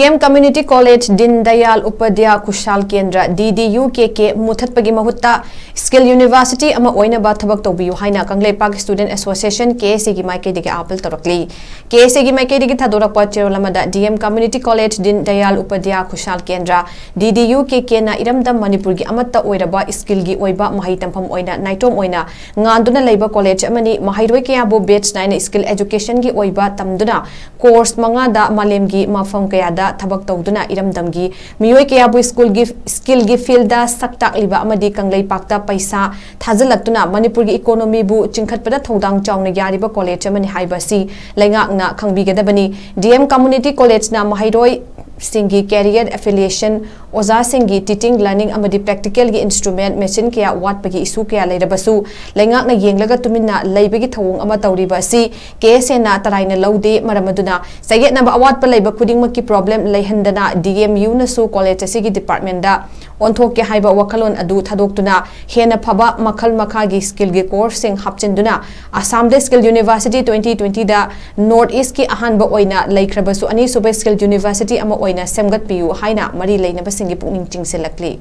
DM Community College Deen Dayal Upadhyay Kaushal Kendra DDU KK Muthatpagi Mahutta Skill University ama OINABA THABAK TOUBI-U HAINA KANGLEIPAK Student Association KACG MAIKEIDAGI apel TOURAKLI KACG MAIKEIDAGI THADORAKPA Cherolamada DM Community College Deen Dayal Upadhyay Kaushal Kendra DDU KK na iramdam manipur gi amatta oiraba skill gi oiba mahai tampham oina naitom oina nganduna leiba college amani mahairoi kaya bo batch 9 skill education gi oiba tamduna course manga da malem gi mafam kaya THABAK तौदुना इरमदमगी मियोय कयाबु skill गी field दा सक्ताक लिबा अमदी कंगलैपाक दा पैसा थाजलक्तुना मणिपुर गी इकोनॉमी बु चिंखतपदा थौदांग चावना यारिबा कॉलेज अमनि हाइबासी लैंगाकना खंगबिगदबनी डीएम कम्युनिटी कॉलेज ना माहिरोय सिंगी कैरियर एफिलिएशन ओजा सिंगी टीचिंग लर्निंग अमदी प्रैक्टिकल गी इंस्ट्रूमेंट मशीन कया वाटपगी इशू कया लेरबसु लैंगाकना येंगलगा तुमिना लैबगी थौंग अमा तौरिबासी केसेना तराइना लौदे मरमदुना सयेतनबा अवाटपा लैबा खुदिंगमकी प्रॉब्लम लैहंदना DMU नसु कॉलेज असिगी डिपार्टमेंट दा ओंथोके हाइबा वखलोन अदु थादोक्तुना हेना फबा मखल मखागी स्किल गी कोर्स सिंग हापचिंदुना आसाम दे स्किल यूनिवर्सिटी 2020 दा नॉर्थ ईस्ट की अहानबा ओइना लैख्रबसु अनि सुबे स्किल यूनिवर्सिटी अमा ओइना सेमगत पियु हाइना मरी लैनबसिंगी पुनिंग चिंगसेलक्ली